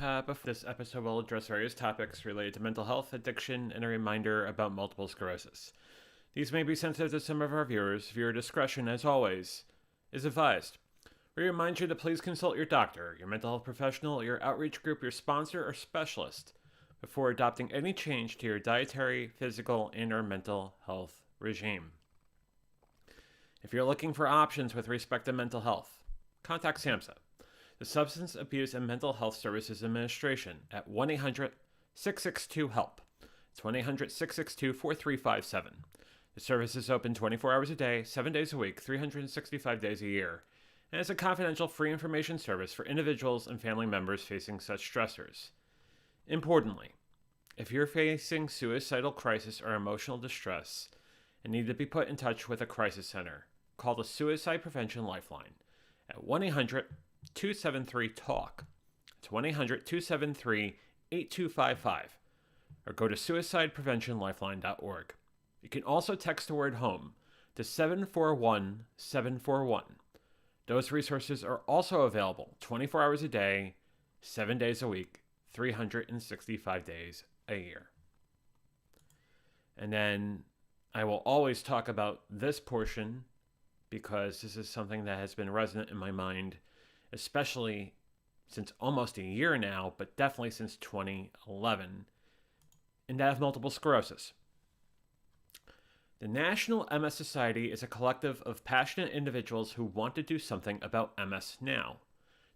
Before this episode will address various topics related to mental health, addiction, and a reminder about multiple sclerosis. These may be sensitive to some of our viewers. Viewer discretion, as always, is advised. We remind you to please consult your doctor, your mental health professional, your outreach group, your sponsor, or specialist before adopting any change to your dietary, physical, and/or mental health regime. If you're looking for options with respect to mental health, contact SAMHSA, the Substance Abuse and Mental Health Services Administration, at 1-800-662-HELP. It's 1-800-662-4357. The service is open 24 hours a day, 7 days a week, 365 days a year, and it's a confidential free information service for individuals and family members facing such stressors. Importantly, if you're facing suicidal crisis or emotional distress and need to be put in touch with a crisis center, call the Suicide Prevention Lifeline at 1-800-273-TALK. It's 1-800-273-8255, or go to suicidepreventionlifeline.org. You can also text the word HOME to 741-741. Those resources are also available 24 hours a day, 7 days a week, 365 days a year. And then I will always talk about this portion because this is something that has been resonant in my mind, especially since almost a year now, but definitely since 2011, and that of multiple sclerosis. The National MS Society is a collective of passionate individuals who want to do something about MS now,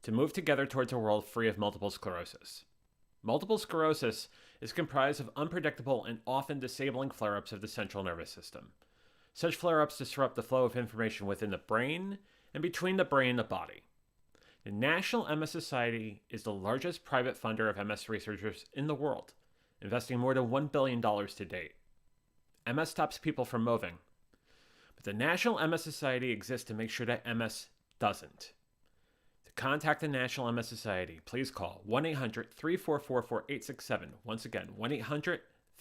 to move together towards a world free of multiple sclerosis. Multiple sclerosis is comprised of unpredictable and often disabling flare-ups of the central nervous system. Such flare-ups disrupt the flow of information within the brain and between the brain and the body. The National MS Society is the largest private funder of MS researchers in the world, investing more than $1 billion to date. MS stops people from moving, but the National MS Society exists to make sure that MS doesn't. To contact the National MS Society, please call 1-800-344-4867. Once again,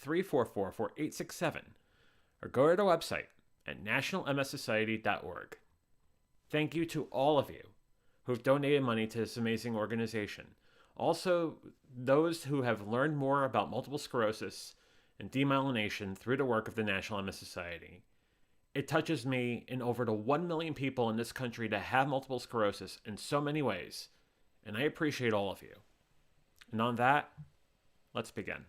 1-800-344-4867, or go to the website at nationalmssociety.org. Thank you to all of you who've donated money to this amazing organization. Also, those who have learned more about multiple sclerosis and demyelination through the work of the National MS Society. It touches me and over the 1 million people in this country that have multiple sclerosis in so many ways, and I appreciate all of you. And on that, let's begin.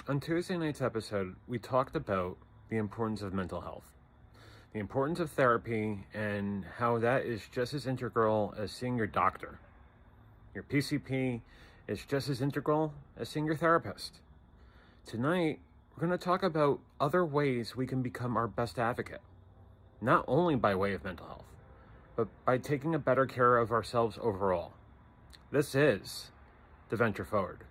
On Tuesday night's episode, we talked about the importance of mental health, the importance of therapy, and how that is just as integral as seeing your doctor. Your PCP is just as integral as seeing your therapist. Tonight, we're going to talk about other ways we can become our best advocate, not only by way of mental health, but by taking a better care of ourselves overall. This is the Venture Forward.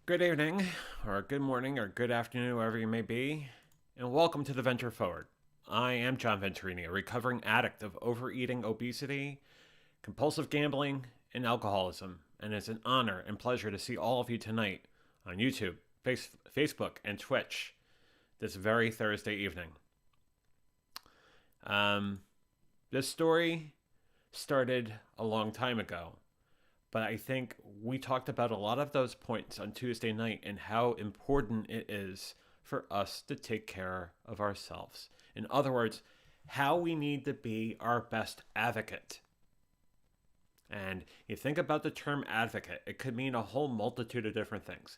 Good evening, or good morning, or good afternoon, wherever you may be, and welcome to the Venture Forward. I am John Venturini, a recovering addict of overeating, obesity, compulsive gambling, and alcoholism, and it's an honor and pleasure to see all of you tonight on YouTube, Facebook, and Twitch this very Thursday evening. This story started a long time ago, but I think we talked about a lot of those points on Tuesday night and how important it is for us to take care of ourselves. In other words, how we need to be our best advocate. And you think about the term advocate, it could mean a whole multitude of different things.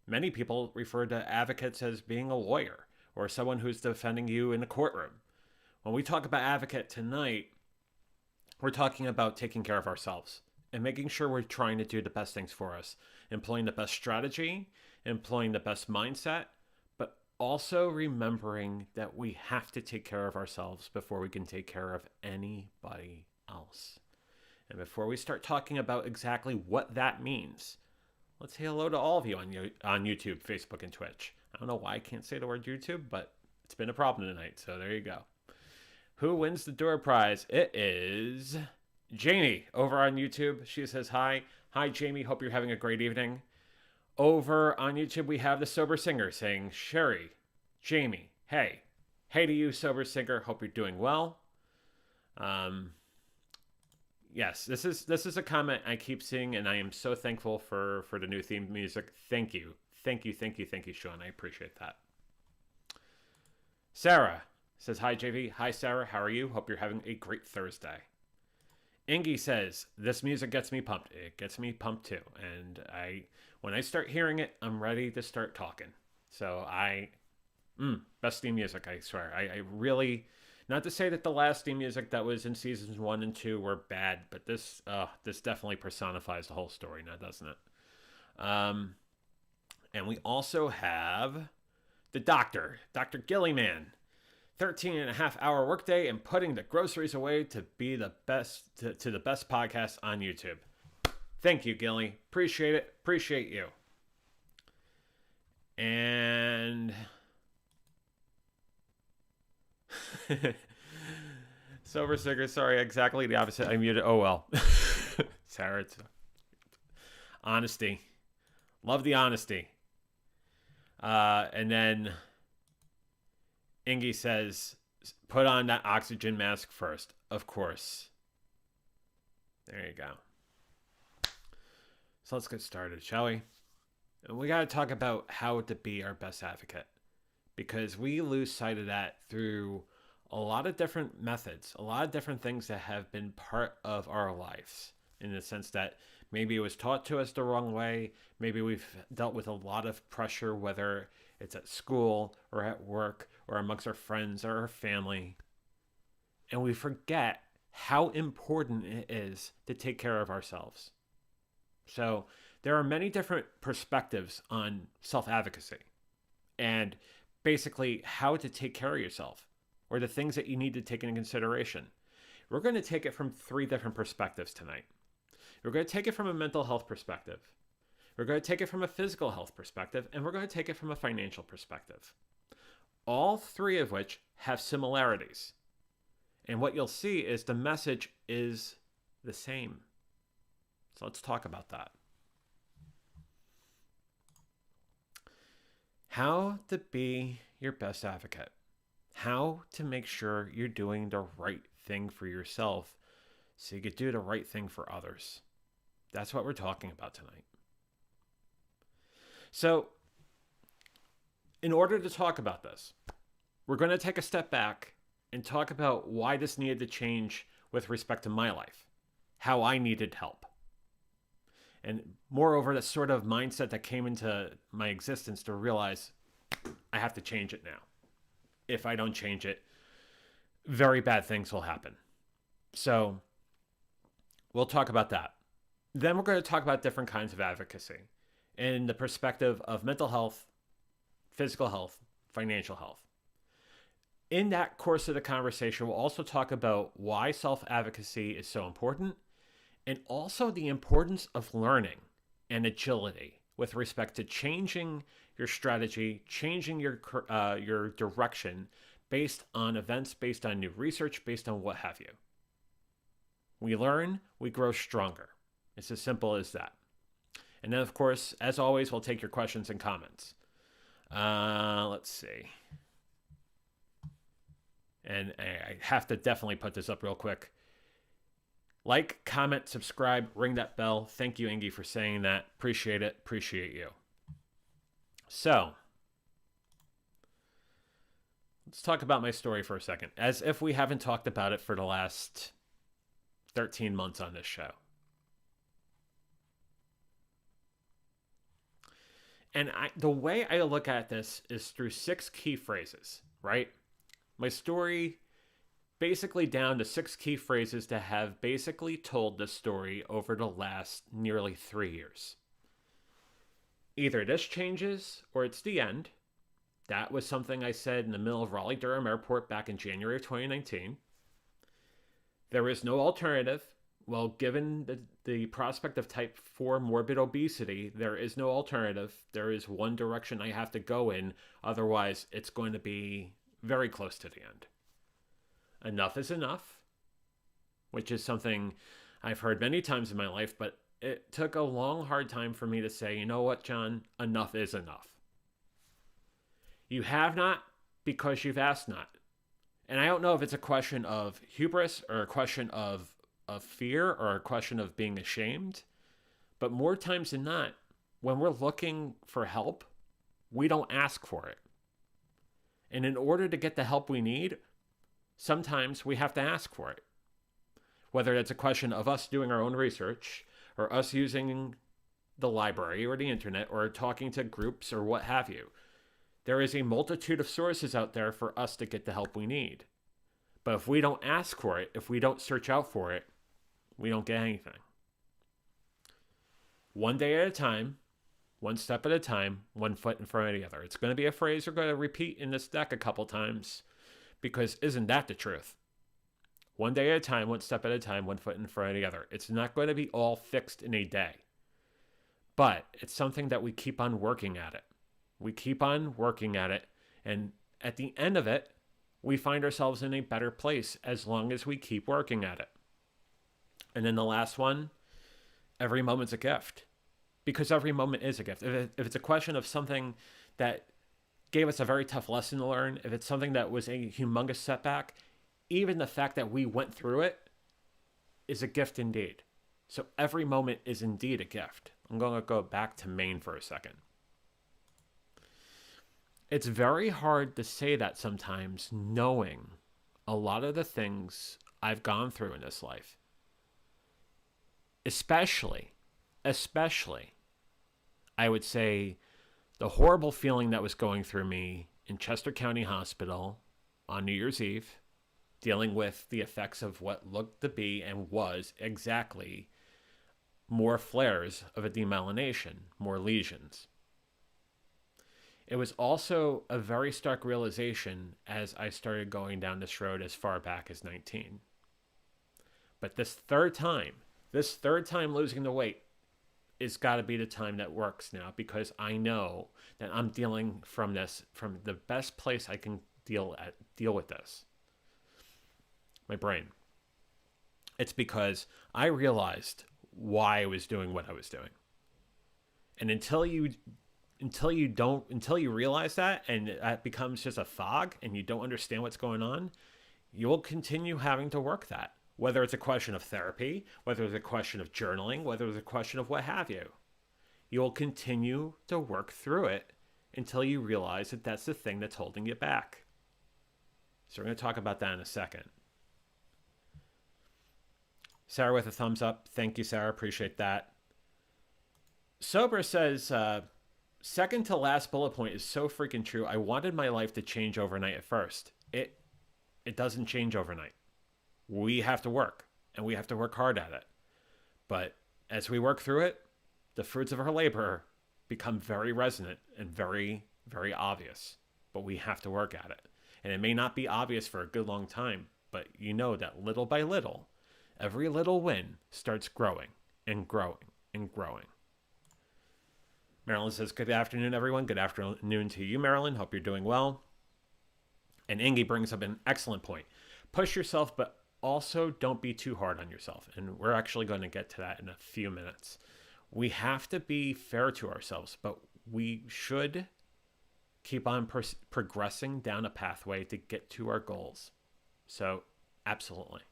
Many people refer to advocates as being a lawyer or someone who's defending you in a courtroom. When we talk about advocate tonight, we're talking about taking care of ourselves and making sure we're trying to do the best things for us, employing the best strategy, employing the best mindset, but also remembering that we have to take care of ourselves before we can take care of anybody else. And before we start talking about exactly what that means, let's say hello to all of you on YouTube, Facebook, and Twitch. I don't know why I can't say the word YouTube, but it's been a problem tonight, so there you go. Who wins the door prize? It is Jamie over on YouTube. She says hi. Hi, Jamie. Hope you're having a great evening. Over on YouTube, we have the Sober Singer saying, Sherry, Jamie, hey. Hey to you, Sober Singer. Hope you're doing well. Yes, this is a comment I keep seeing, and I am so thankful for the new theme music. Thank you. Thank you, Sean. I appreciate that. Sarah says, hi, JV. Hi, Sarah. How are you? Hope you're having a great Thursday. Ingy says, this music gets me pumped. It gets me pumped too. And when I start hearing it, I'm ready to start talking. So best theme music, I swear. I really, not to say that the last theme music that was in seasons 1 and 2 were bad, but this definitely personifies the whole story now, doesn't it? And we also have the Dr. Gillyman. 13.5-hour workday and putting the groceries away to be the best to the best podcast on YouTube. Thank you, Gilly. Appreciate it. Appreciate you. And Sober Singer, sorry, exactly the opposite. I muted. Oh well. Sarah, it's honesty. Love the honesty. And then Ingy says, put on that oxygen mask first. Of course. There you go. So let's get started, shall we? And we got to talk about how to be our best advocate, because we lose sight of that through a lot of different methods, a lot of different things that have been part of our lives, in the sense that maybe it was taught to us the wrong way. Maybe we've dealt with a lot of pressure, whether it's at school or at work or amongst our friends or our family. And we forget how important it is to take care of ourselves. So there are many different perspectives on self-advocacy and basically how to take care of yourself, or the things that you need to take into consideration. We're going to take it from 3 different perspectives tonight. We're going to take it from a mental health perspective. We're going to take it from a physical health perspective, and we're going to take it from a financial perspective. All 3 of which have similarities. And what you'll see is the message is the same. So let's talk about that. How to be your best advocate. How to make sure you're doing the right thing for yourself so you can do the right thing for others. That's what we're talking about tonight. So, in order to talk about this, we're going to take a step back and talk about why this needed to change with respect to my life, how I needed help. And moreover, the sort of mindset that came into my existence to realize I have to change it now. If I don't change it, very bad things will happen. So, we'll talk about that. Then we're going to talk about different kinds of advocacy in the perspective of mental health, physical health, financial health. In that course of the conversation, we'll also talk about why self-advocacy is so important, and also the importance of learning and agility with respect to changing your strategy, changing your direction based on events, based on new research, based on what have you. We learn, we grow stronger. It's as simple as that. And then, of course, as always, we'll take your questions and comments. Let's see. And I have to definitely put this up real quick. Like, comment, subscribe, ring that bell. Thank you, Ingy, for saying that. Appreciate it. Appreciate you. So, let's talk about my story for a second, as if we haven't talked about it for the last 13 months on this show. And the way I look at this is through 6 key phrases, right? My story basically down to 6 key phrases that have basically told the story over the last nearly 3 years. Either this changes or it's the end. That was something I said in the middle of Raleigh-Durham Airport back in January of 2019. There is no alternative. Well, given the prospect of type 4 morbid obesity, there is no alternative. There is one direction I have to go in. Otherwise, it's going to be very close to the end. Enough is enough, which is something I've heard many times in my life, but it took a long, hard time for me to say, you know what, John, enough is enough. You have not because you've asked not. And I don't know if it's a question of hubris or a question of fear or a question of being ashamed, but more times than not, when we're looking for help, we don't ask for it. And in order to get the help we need, sometimes we have to ask for it. Whether it's a question of us doing our own research, or us using the library or the internet, or talking to groups or what have you. There is a multitude of sources out there for us to get the help we need. But if we don't ask for it, if we don't search out for it, we don't get anything. One day at a time, one step at a time, one foot in front of the other. It's going to be a phrase we're going to repeat in this deck a couple times, because isn't that the truth? One day at a time, one step at a time, one foot in front of the other. It's not going to be all fixed in a day. But it's something that we keep on working at it. We keep on working at it. And at the end of it, we find ourselves in a better place as long as we keep working at it. And then the last one, every moment's a gift. Because every moment is a gift. If it's a question of something that gave us a very tough lesson to learn, if it's something that was a humongous setback, even the fact that we went through it is a gift indeed. So every moment is indeed a gift. I'm going to go back to Maine for a second. It's very hard to say that sometimes, knowing a lot of the things I've gone through in this life. Especially, I would say the horrible feeling that was going through me in Chester County Hospital on New Year's Eve, dealing with the effects of what looked to be and was exactly more flares of a demyelination, more lesions. It was also a very stark realization as I started going down this road as far back as 19. But this third time losing the weight, it's got to be the time that works now, because I know that I'm dealing from this from the best place I can deal with this. My brain. It's because I realized why I was doing what I was doing. And until you realize that, and that becomes just a fog and you don't understand what's going on, you will continue having to work that. Whether it's a question of therapy, whether it's a question of journaling, whether it's a question of what have you. You will continue to work through it until you realize that that's the thing that's holding you back. So we're going to talk about that in a second. Sarah with a thumbs up. Thank you, Sarah. Appreciate that. Sober says, second to last bullet point is so freaking true. I wanted my life to change overnight at first. It doesn't change overnight. We have to work, and we have to work hard at it. But as we work through it, the fruits of our labor become very resonant and very, very obvious. But we have to work at it. And it may not be obvious for a good long time, but you know that little by little, every little win starts growing and growing and growing. Marilyn says, good afternoon, everyone. Good afternoon to you, Marilyn. Hope you're doing well. And Ingy brings up an excellent point. Push yourself, but also don't be too hard on yourself. And we're actually going to get to that in a few minutes. We have to be fair to ourselves, but we should keep on progressing down a pathway to get to our goals. So, absolutely.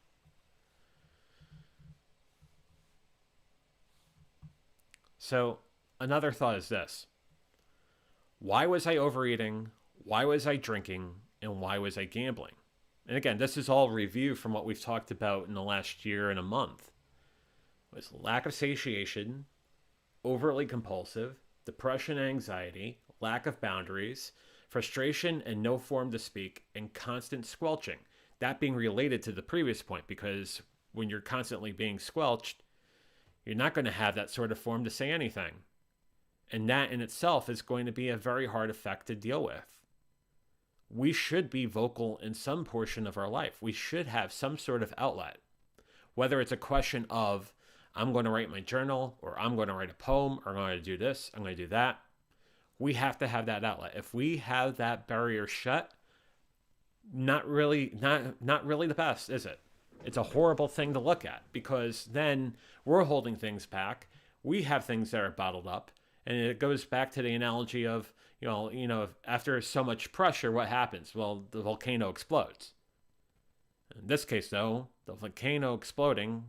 So, another thought is this. Why was I overeating? Why was I drinking? And why was I gambling? And again, this is all review from what we've talked about in the last year and a month. It was lack of satiation, overly compulsive, depression and anxiety, lack of boundaries, frustration and no form to speak, and constant squelching. That being related to the previous point, because when you're constantly being squelched, you're not going to have that sort of form to say anything. And that in itself is going to be a very hard effect to deal with. We should be vocal in some portion of our life. We should have some sort of outlet. Whether it's a question of, I'm going to write my journal, or I'm going to write a poem, or I'm going to do this, I'm going to do that. We have to have that outlet. If we have that barrier shut, not really the best, is it? It's a horrible thing to look at, because then we're holding things back. We have things that are bottled up. And it goes back to the analogy of, after so much pressure, what happens? Well, the volcano explodes. In this case, though, the volcano exploding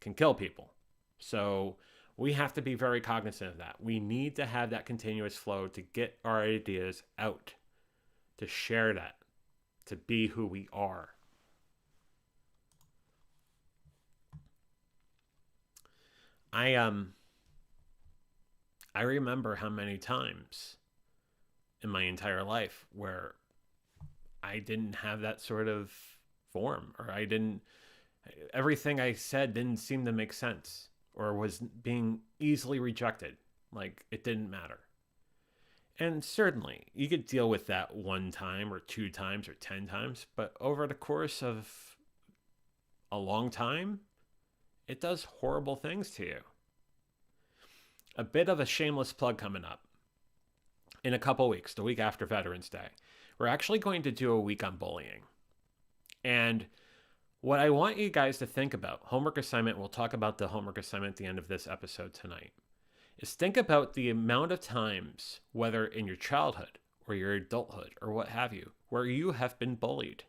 can kill people. So we have to be very cognizant of that. We need to have that continuous flow to get our ideas out, to share that, to be who we are. I remember how many times in my entire life where I didn't have that sort of form, or everything I said didn't seem to make sense, or was being easily rejected. Like it didn't matter. And certainly you could deal with that one time or 2 times or 10 times, but over the course of a long time, it does horrible things to you. A bit of a shameless plug coming up. In a couple weeks, the week after Veterans Day, we're actually going to do a week on bullying. And what I want you guys to think about, homework assignment, we'll talk about the homework assignment at the end of this episode tonight, is think about the amount of times, whether in your childhood or your adulthood or what have you, where you have been bullied.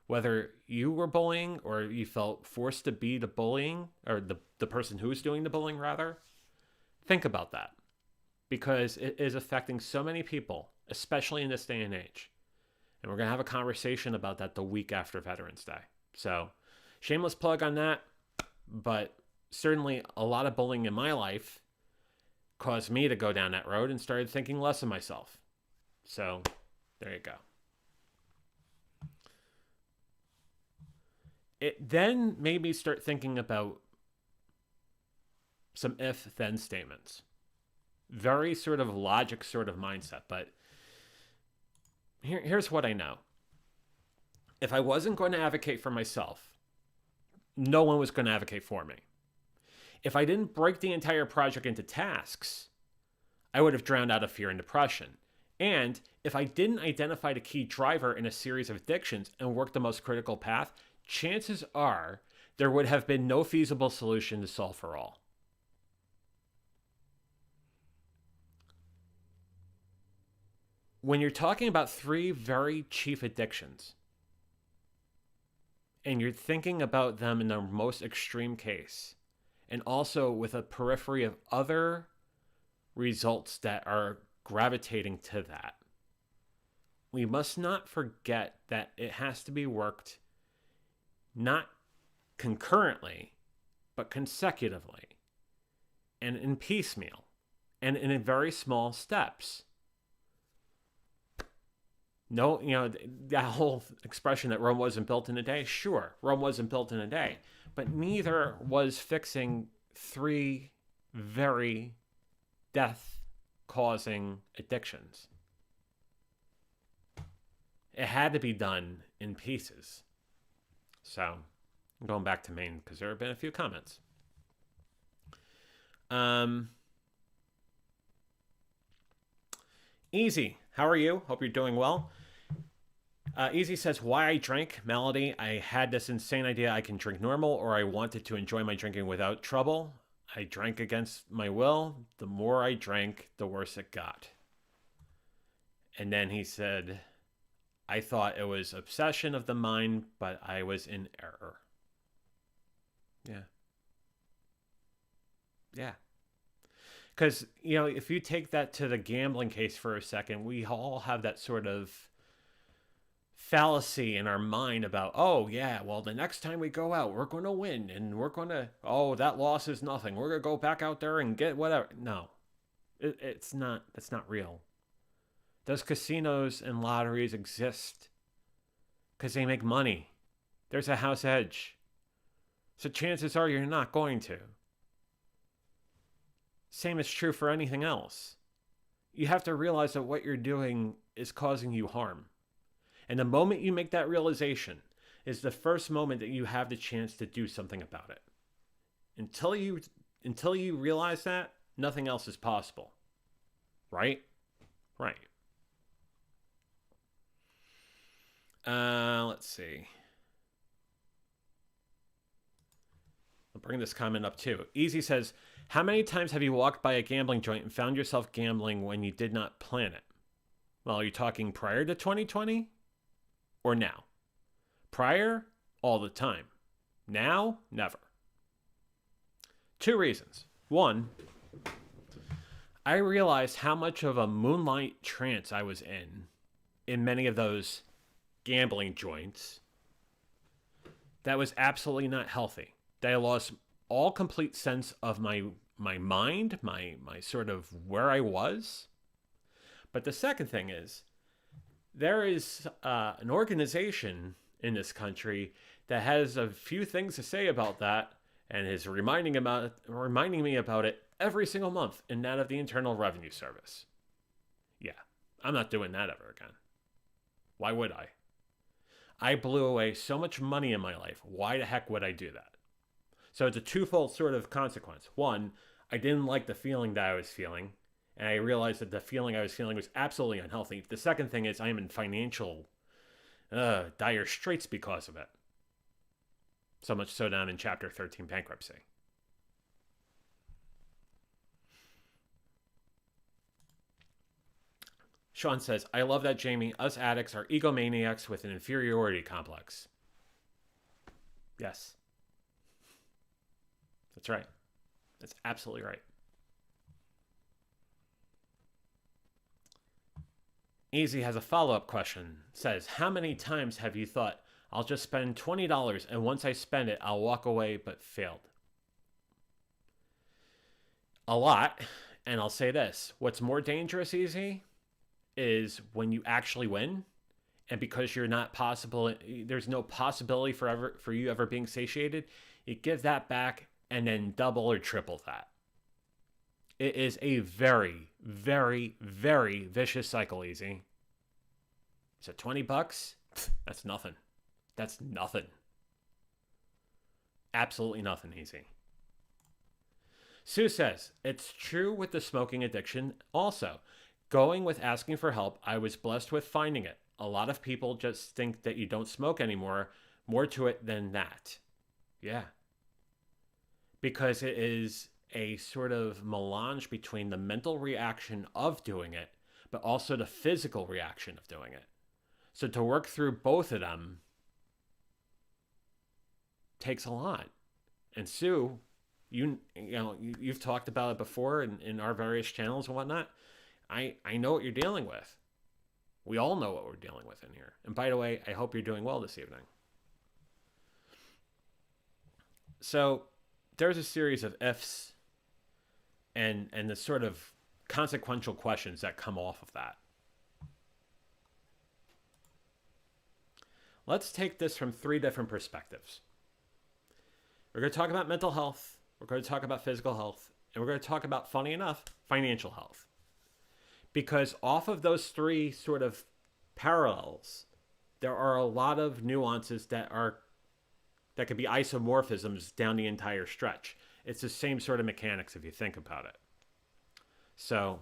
Whether you were bullying or you felt forced to be the bullying, or the person who is doing the bullying rather. Think about that, because it is affecting so many people, especially in this day and age. And we're going to have a conversation about that the week after Veterans Day. So, shameless plug on that, but certainly a lot of bullying in my life caused me to go down that road and started thinking less of myself. So, there you go. It then made me start thinking about some if-then statements. Very sort of logic sort of mindset, but here's what I know. If I wasn't going to advocate for myself, no one was going to advocate for me. If I didn't break the entire project into tasks, I would have drowned out of fear and depression. And if I didn't identify the key driver in a series of addictions and work the most critical path, chances are there would have been no feasible solution to solve for all. When you're talking about 3 very chief addictions, and you're thinking about them in their most extreme case, and also with a periphery of other results that are gravitating to that, we must not forget that it has to be worked not concurrently, but consecutively, and in piecemeal, and in very small steps. No, that whole expression that Rome wasn't built in a day, sure, Rome wasn't built in a day, but neither was fixing 3 very death-causing addictions. It had to be done in pieces. So, I'm going back to Maine because there have been a few comments. Easy, how are you? Hope you're doing well. Easy says, why I drank. Melody, I had this insane idea I can drink normal, or I wanted to enjoy my drinking without trouble. I drank against my will. The more I drank, the worse it got. And then he said, I thought it was obsession of the mind, but I was in error. Yeah. Yeah. Because, if you take that to the gambling case for a second, we all have that sort of fallacy in our mind about, oh, yeah, well, the next time we go out, we're going to win. And we're going to, oh, that loss is nothing. We're going to go back out there and get whatever. No, it's not. That's not real. Those casinos and lotteries exist because they make money. There's a house edge. So chances are you're not going to. Same is true for anything else. You have to realize that what you're doing is causing you harm. And the moment you make that realization is the first moment that you have the chance to do something about it. Until you realize that, nothing else is possible. Right? Right. Let's see. I'll bring this comment up too. Easy says, how many times have you walked by a gambling joint and found yourself gambling when you did not plan it? Well, are you talking prior to 2020 or now? Prior, all the time. Now, never. 2 reasons. 1, I realized how much of a moonlight trance I was in many of those gambling joints. That was absolutely not healthy. That I lost all complete sense of my mind, my sort of where I was. But the second thing is, there is an organization in this country that has a few things to say about that and is reminding me about it every single month, and that of the Internal Revenue Service. Yeah, I'm not doing that ever again. Why would I? I blew away so much money in my life. Why the heck would I do that? So it's a twofold sort of consequence. 1, I didn't like the feeling that I was feeling, and I realized that the feeling I was feeling was absolutely unhealthy. The second thing is I am in financial dire straits because of it. So much so down in Chapter 13 bankruptcy. Sean says, I love that, Jamie. Us addicts are egomaniacs with an inferiority complex. Yes. That's right. That's absolutely right. Easy has a follow-up question. Says, how many times have you thought, I'll just spend $20 and once I spend it, I'll walk away, but failed? A lot. And I'll say this. What's more dangerous, Easy, is when you actually win, and because there's no possibility for you ever being satiated, you give that back and then double or triple that. It is a very, very, very vicious cycle, Easy. So $20? That's nothing. That's nothing. Absolutely nothing, Easy. Sue says, it's true with the smoking addiction also. Going with asking for help, I was blessed with finding it. A lot of people just think that you don't smoke anymore. More to it than that. Yeah. Because it is a sort of melange between the mental reaction of doing it, but also the physical reaction of doing it. So to work through both of them takes a lot. And Sue, you've talked about it before in our various channels and whatnot. I know what you're dealing with. We all know what we're dealing with in here. And by the way, I hope you're doing well this evening. So there's a series of ifs and the sort of consequential questions that come off of that. Let's take this from 3 different perspectives. We're going to talk about mental health, we're going to talk about physical health, and we're going to talk about, funny enough, financial health. Because off of those 3 sort of parallels, there are a lot of nuances that could be isomorphisms down the entire stretch. It's the same sort of mechanics if you think about it. So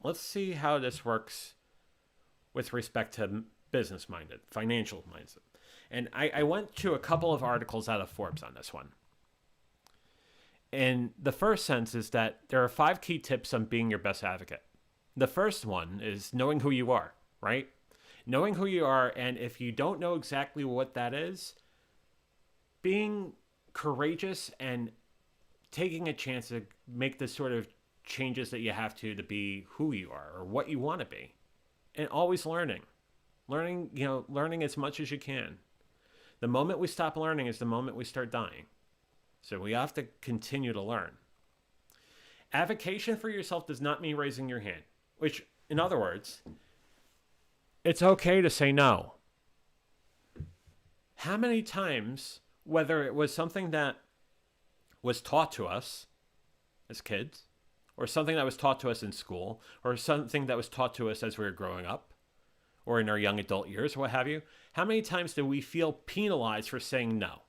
let's see how this works with respect to business minded, financial mindset. And I went to a couple of articles out of Forbes on this one. And the first sense is that there are 5 key tips on being your best advocate. The first one is knowing who you are, right? Knowing who you are, and if you don't know exactly what that is, being courageous and taking a chance to make the sort of changes that you have to be who you are or what you want to be. And always learning. Learning as much as you can. The moment we stop learning is the moment we start dying. So we have to continue to learn. Advocation for yourself does not mean raising your hand, which, in other words, it's okay to say no. How many times, whether it was something that was taught to us as kids, or something that was taught to us in school, or something that was taught to us as we were growing up, or in our young adult years, what have you, how many times do we feel penalized for saying no?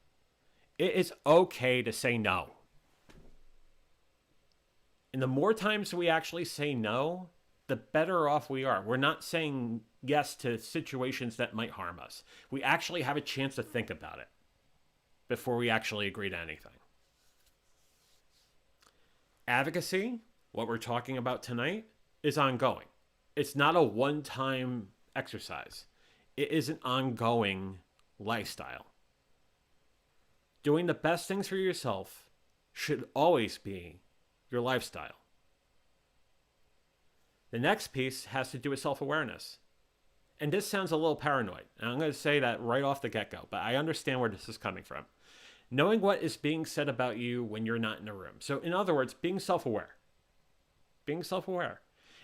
It is okay to say no. And the more times we actually say no, the better off we are. We're not saying yes to situations that might harm us. We actually have a chance to think about it before we actually agree to anything. Advocacy, what we're talking about tonight, is ongoing. It's not a one-time exercise. It is an ongoing lifestyle. Doing the best things for yourself should always be your lifestyle. The next piece has to do with self-awareness. And this sounds a little paranoid. And I'm going to say that right off the get-go, but I understand where this is coming from. Knowing what is being said about you when you're not in a room. So in other words, being self-aware. Being self-aware.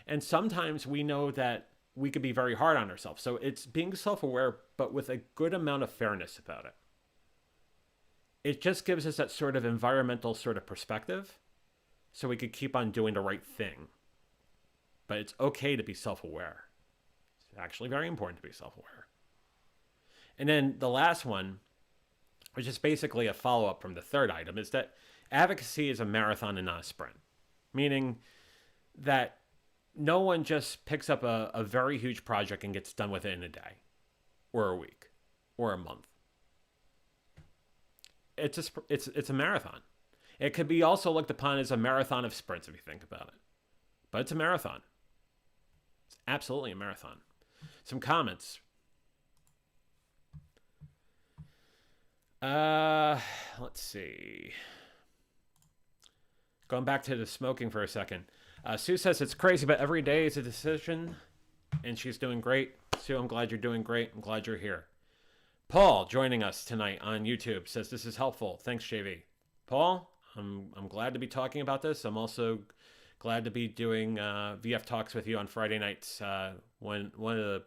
And sometimes we know that we could be very hard on ourselves. So it's being self-aware, but with a good amount of fairness about it. It just gives us that sort of environmental sort of perspective so we could keep on doing the right thing. But it's okay to be self-aware. It's actually very important to be self-aware. And then the last one, which is basically a follow-up from the third item, is that advocacy is a marathon and not a sprint. Meaning that no one just picks up a very huge project and gets done with it in a day or a week or a month. It's a marathon. It could be also looked upon as a marathon of sprints if you think about it. But it's a marathon. It's absolutely a marathon. Some comments. Let's see. Going back to the smoking for a second. Sue says it's crazy, but every day is a decision, and she's doing great. Sue, I'm glad you're doing great. I'm glad you're here. Paul, joining us tonight on YouTube, says this is helpful. Thanks, JV. Paul, I'm glad to be talking about this. I'm also glad to be doing VF Talks with you on Friday nights. One of the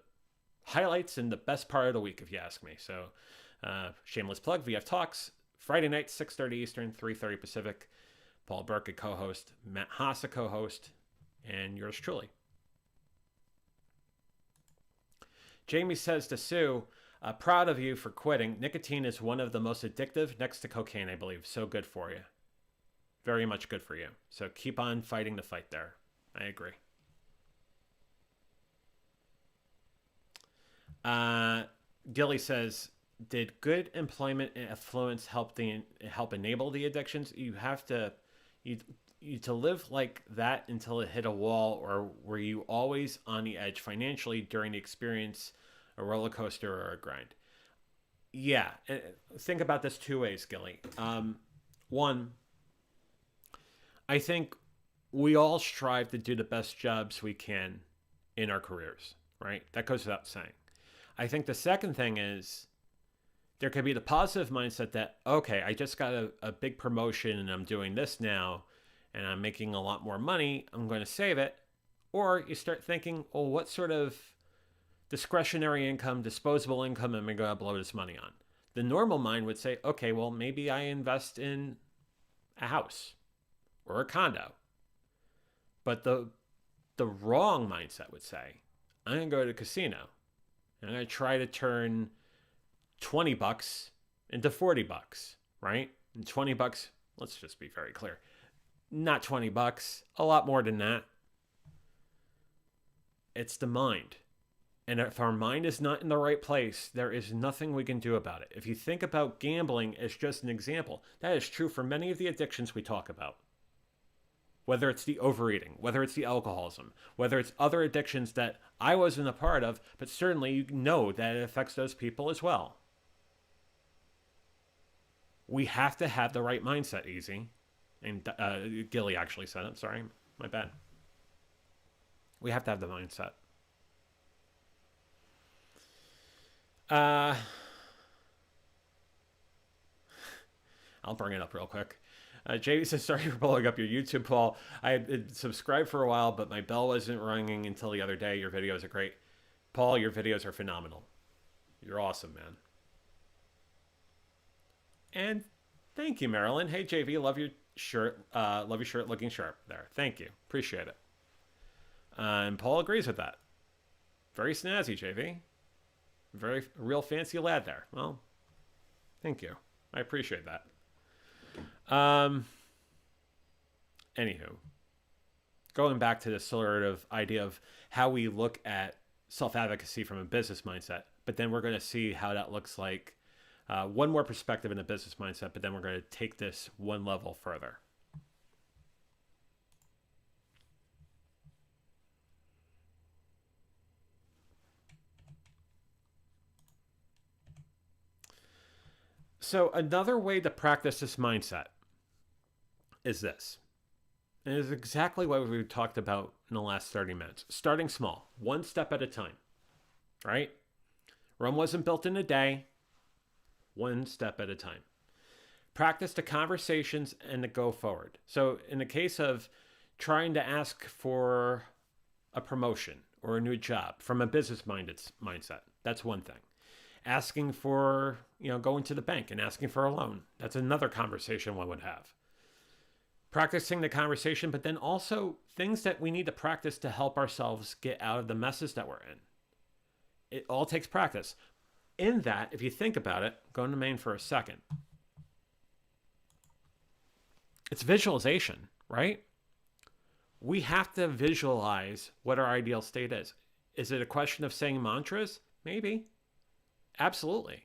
highlights and the best part of the week, if you ask me. So, shameless plug, VF Talks, Friday night, 6:30 Eastern, 3:30 Pacific. Paul Burke, a co-host, Matt Haas, a co-host, and yours truly. Jamie says to Sue, proud of you for quitting. Nicotine is one of the most addictive next to cocaine, I believe. So good for you. Very much good for you. So keep on fighting the fight there. I agree. Gilly says, did good employment and affluence help enable the addictions? You have to... You to live like that until it hit a wall, or were you always on the edge financially during the experience, a roller coaster or a grind? Yeah, think about this 2 ways, Gilly. One, I think we all strive to do the best jobs we can in our careers, right? That goes without saying. I think the second thing is there could be the positive mindset that, okay, I just got a big promotion and I'm doing this now and I'm making a lot more money. I'm going to save it. Or you start thinking, oh, what sort of discretionary income, disposable income am I going to blow this money on? The normal mind would say, okay, well, maybe I invest in a house or a condo. But the wrong mindset would say, I'm going to go to a casino and I'm going to try to turn $20 into $40, right? And $20, let's just be very clear, not $20, a lot more than that. It's the mind. And if our mind is not in the right place, there is nothing we can do about it. If you think about gambling as just an example, that is true for many of the addictions we talk about. Whether it's the overeating, whether it's the alcoholism, whether it's other addictions that I wasn't a part of, but certainly you know that it affects those people as well. We have to have the right mindset, Easy. And Gilly actually said it. Sorry, my bad. We have to have the mindset. I'll bring it up real quick. JV says, sorry for pulling up your YouTube, Paul. I had subscribed for a while, but my bell wasn't ringing until the other day. Your videos are great. Paul, your videos are phenomenal. You're awesome, man. And thank you, Marilyn. Hey, JV, love your shirt. Love your shirt looking sharp there. Thank you. Appreciate it. And Paul agrees with that. Very snazzy, JV. Very real fancy lad there. Well, thank you. I appreciate that. Anywho, going back to the sort of idea of how we look at self-advocacy from a business mindset, but then we're going to see how that looks like one more perspective in a business mindset, but then we're going to take this one level further. So another way to practice this mindset is this. And it is exactly what we talked about in the last 30 minutes. Starting small, one step at a time, right? Rome wasn't built in a day, one step at a time. Practice the conversations and the go forward. So in the case of trying to ask for a promotion or a new job from a business mindset, that's one thing. Asking for, going to the bank and asking for a loan, that's another conversation one would have. Practicing the conversation, but then also things that we need to practice to help ourselves get out of the messes that we're in. It all takes practice. In that, if you think about it, go into main for a second. It's visualization, right? We have to visualize what our ideal state is. Is it a question of saying mantras? Maybe. Absolutely.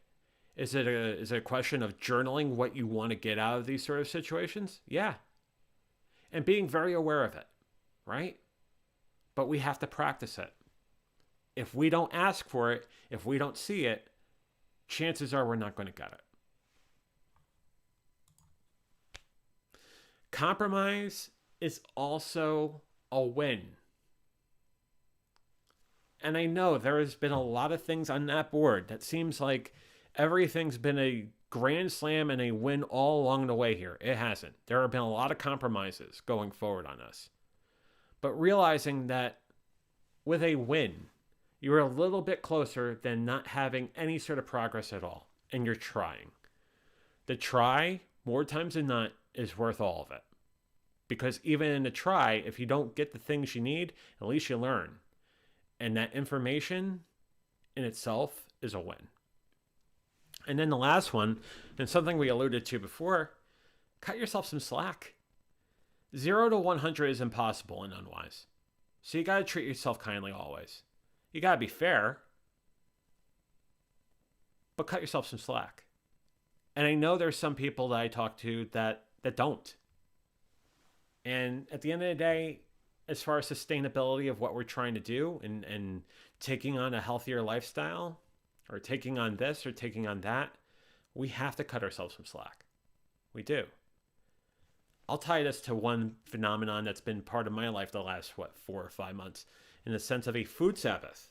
Is it a question of journaling what you want to get out of these sort of situations? Yeah. And being very aware of it, right? But we have to practice it. If we don't ask for it, if we don't see it, chances are we're not going to get it. Compromise is also a win. And I know there has been a lot of things on that board that seems like everything's been a grand slam and a win all along the way here. It hasn't. There have been a lot of compromises going forward on us. But realizing that with a win, you're a little bit closer than not having any sort of progress at all. And you're trying. The try, more times than not, is worth all of it. Because even in the try, if you don't get the things you need, at least you learn. And that information in itself is a win. And then the last one, and something we alluded to before, cut yourself some slack. 0 to 100 is impossible and unwise. So you got to treat yourself kindly always. You got to be fair, but cut yourself some slack. And I know there's some people that I talk to that don't. And at the end of the day, as far as sustainability of what we're trying to do and taking on a healthier lifestyle or taking on this or taking on that, we have to cut ourselves some slack. We do. I'll tie this to one phenomenon that's been part of my life the last, 4 or 5 months, in the sense of a food Sabbath.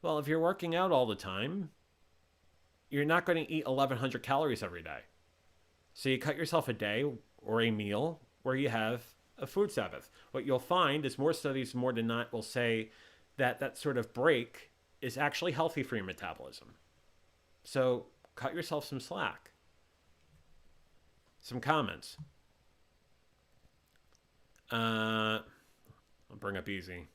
Well, if you're working out all the time, you're not going to eat 1,100 calories every day. So you cut yourself a day or a meal where you have a food Sabbath. What you'll find is more studies, more than not, will say that that sort of break is actually healthy for your metabolism. So cut yourself some slack. Some comments. I'll bring up easy.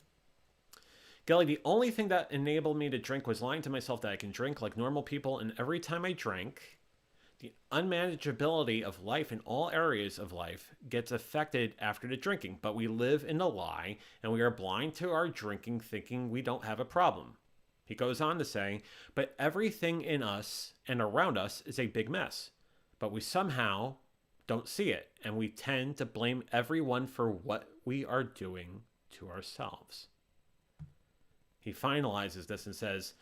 Gelly, the only thing that enabled me to drink was lying to myself that I can drink like normal people, and every time I drank, The unmanageability of life in all areas of life gets affected after the drinking, but we live in a lie and we are blind to our drinking, thinking we don't have a problem. He goes on to say, but everything in us and around us is a big mess, but we somehow don't see it, and we tend to blame everyone for what we are doing to ourselves. He finalizes this and says,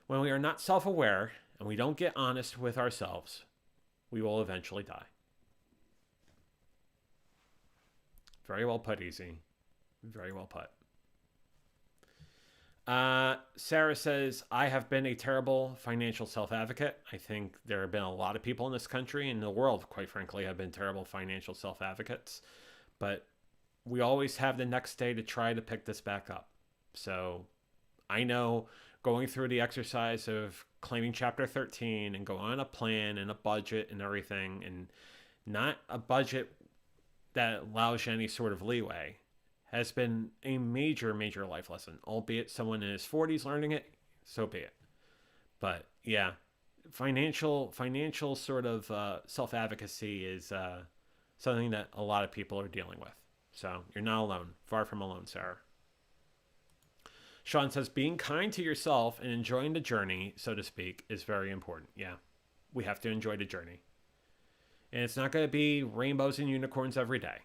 when we are not self aware and we don't get honest with ourselves, we will eventually die. Very well put, Easy. Very well put. Sarah says, I have been a terrible financial self-advocate. I think there have been a lot of people in this country and the world, quite frankly, have been terrible financial self-advocates. But we always have the next day to try to pick this back up. So I know going through the exercise of claiming Chapter 13 and going on a plan and a budget and everything, and not a budget that allows you any sort of leeway, has been a major, major life lesson. Albeit someone in his 40s learning it, so be it. But yeah, financial sort of self-advocacy is something that a lot of people are dealing with. So you're not alone. Far from alone, Sarah. Sean says, being kind to yourself and enjoying the journey, so to speak, is very important. Yeah, we have to enjoy the journey. And it's not going to be rainbows and unicorns every day,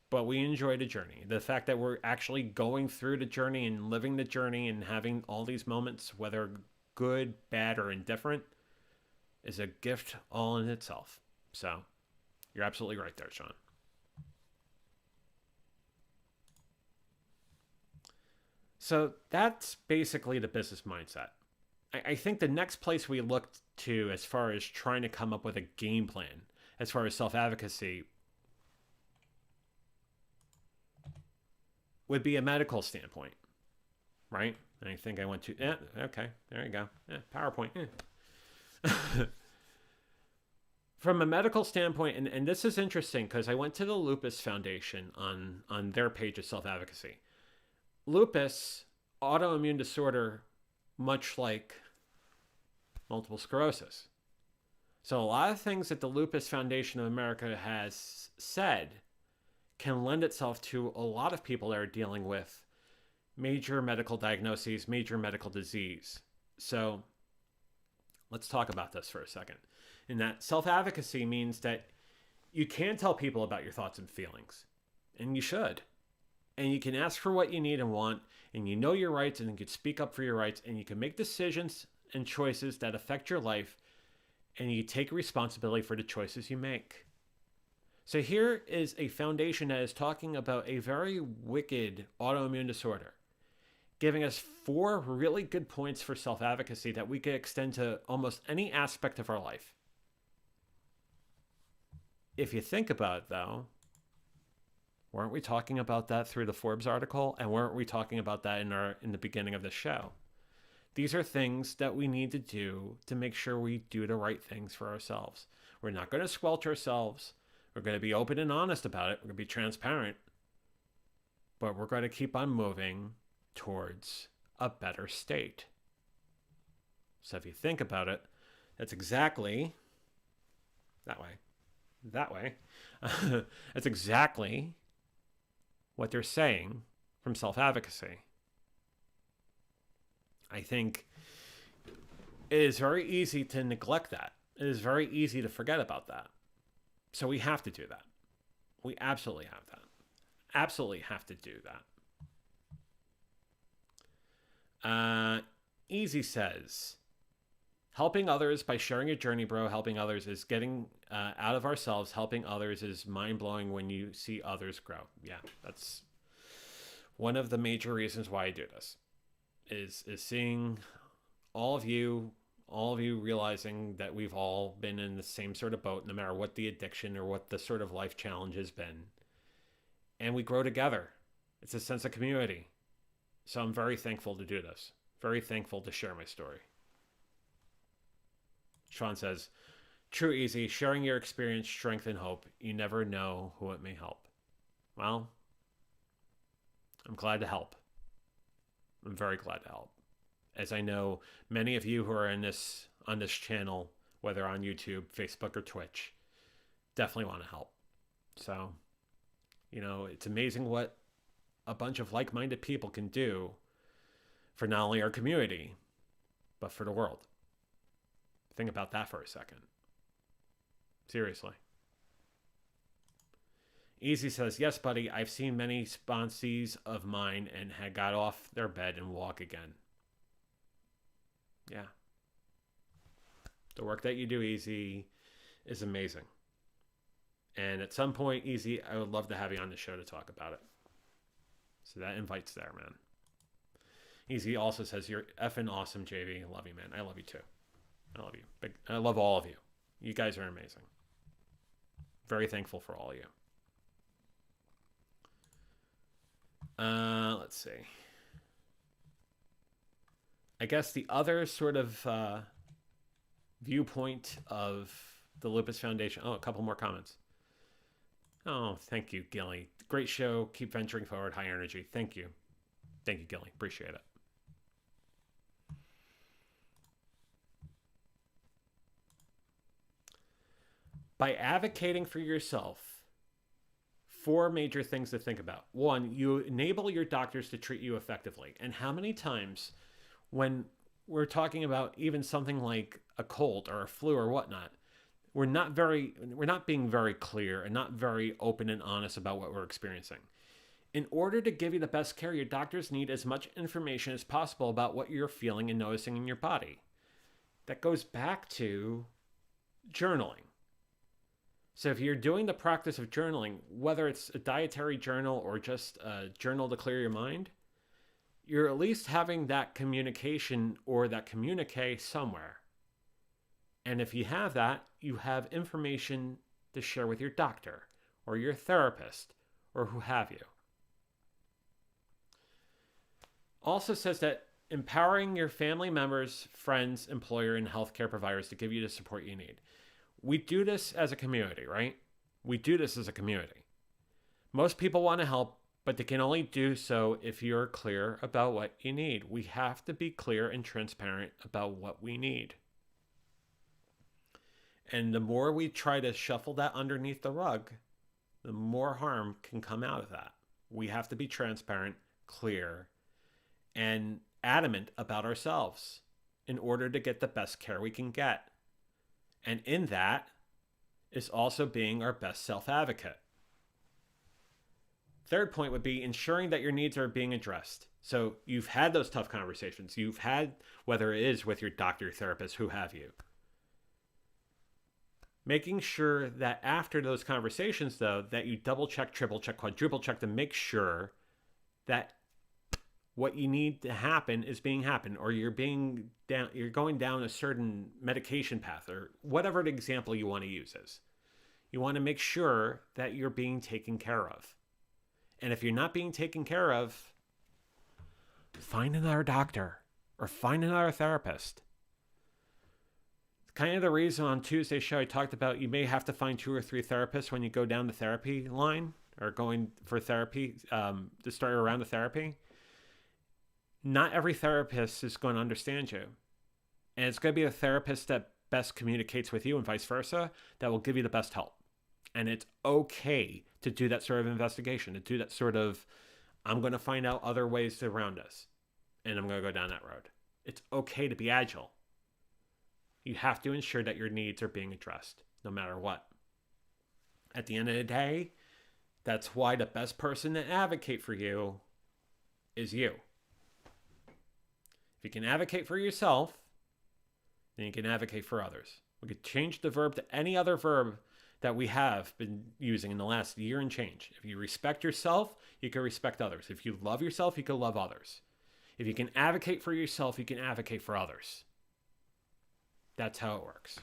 but we enjoy the journey. The fact that we're actually going through the journey and living the journey and having all these moments, whether good, bad, or indifferent, is a gift all in itself. So you're absolutely right there, Sean. So that's basically the business mindset. I think the next place we look to as far as trying to come up with a game plan, as far as self-advocacy, would be a medical standpoint, right? And I think I went to, okay, there you go. PowerPoint. From a medical standpoint, and this is interesting because I went to the Lupus Foundation on their page of self-advocacy. Lupus, autoimmune disorder, much like multiple sclerosis. So a lot of things that the Lupus Foundation of America has said can lend itself to a lot of people that are dealing with major medical diagnoses, major medical disease. So let's talk about this for a second. And that self-advocacy means that you can tell people about your thoughts and feelings, and you should. And you can ask for what you need and want, and you know your rights, and you can speak up for your rights, and you can make decisions and choices that affect your life, and you take responsibility for the choices you make. So here is a foundation that is talking about a very wicked autoimmune disorder, giving us 4 really good points for self-advocacy that we could extend to almost any aspect of our life. If you think about it, though, weren't we talking about that through the Forbes article? And weren't we talking about that in the beginning of the show? These are things that we need to do to make sure we do the right things for ourselves. We're not going to squelch ourselves. We're going to be open and honest about it. We're going to be transparent. But we're going to keep on moving towards a better state. So if you think about it, that's exactly that way. That's exactly what they're saying from self-advocacy. I think it is very easy to neglect that. It is very easy to forget about that. So we have to do that. We absolutely have that. Absolutely have to do that. Easy says, helping others by sharing your journey, bro. Helping others is getting out of ourselves. Helping others is mind-blowing when you see others grow. Yeah, that's one of the major reasons why I do this, is seeing all of you realizing that we've all been in the same sort of boat, no matter what the addiction or what the sort of life challenge has been. And we grow together. It's a sense of community. So I'm very thankful to do this. Very thankful to share my story. Sean says, true, Easy, sharing your experience, strength, and hope. You never know who it may help. Well, I'm glad to help. I'm very glad to help. As I know many of you who are on this channel whether on YouTube, Facebook, or Twitch. Definitely want to help. So, it's amazing what a bunch of like-minded people can do for not only our community, but for the world. Think about that for a second. Seriously. Easy says, yes, buddy, I've seen many sponsees of mine and had got off their bed and walk again. Yeah. The work that you do, Easy, is amazing. And at some point, Easy, I would love to have you on the show to talk about it. So that invite's there, man. Easy also says, you're effing awesome, JV. I love you, man. I love you too. I love you. I love all of you. You guys are amazing. Very thankful for all of you. Let's see. I guess the other sort of viewpoint of the Lupus Foundation. Oh, a couple more comments. Oh, thank you, Gilly. Great show. Keep venturing forward. High energy. Thank you. Thank you, Gilly. Appreciate it. By advocating for yourself, 4 major things to think about. 1, you enable your doctors to treat you effectively. And how many times when we're talking about even something like a cold or a flu or whatnot, we're not being very clear and not very open and honest about what we're experiencing. In order to give you the best care, your doctors need as much information as possible about what you're feeling and noticing in your body. That goes back to journaling. So if you're doing the practice of journaling, whether it's a dietary journal or just a journal to clear your mind, you're at least having that communication or that communique somewhere. And if you have that, you have information to share with your doctor or your therapist or who have you. Also says that empowering your family members, friends, employer, and healthcare providers to give you the support you need. We do this as a community, right? We do this as a community. Most people want to help, but they can only do so if you're clear about what you need. We have to be clear and transparent about what we need. And the more we try to shuffle that underneath the rug, the more harm can come out of that. We have to be transparent, clear, and adamant about ourselves in order to get the best care we can get. And in that is also being our best self-advocate. Third point would be ensuring that your needs are being addressed. So you've had those tough conversations. You've had, whether it is with your doctor, therapist, who have you. Making sure that after those conversations, though, that you double check, triple check, quadruple check to make sure that what you need to happen is being happened, or you're going down a certain medication path, or whatever the example you want to use is. You want to make sure that you're being taken care of. And if you're not being taken care of, find another doctor or find another therapist. Kind of the reason on Tuesday's show I talked about you may have to find 2 or 3 therapists when you go down the therapy line or going for therapy to start around the therapy. Not every therapist is going to understand you. And it's going to be a therapist that best communicates with you and vice versa that will give you the best help. And it's okay to do that sort of investigation, to do that sort of, I'm going to find out other ways around us, and I'm going to go down that road. It's okay to be agile. You have to ensure that your needs are being addressed, no matter what. At the end of the day, that's why the best person to advocate for you is you. If you can advocate for yourself, then you can advocate for others. We could change the verb to any other verb that we have been using in the last year and change. If you respect yourself, you can respect others. If you love yourself, you can love others. If you can advocate for yourself, you can advocate for others. That's how it works.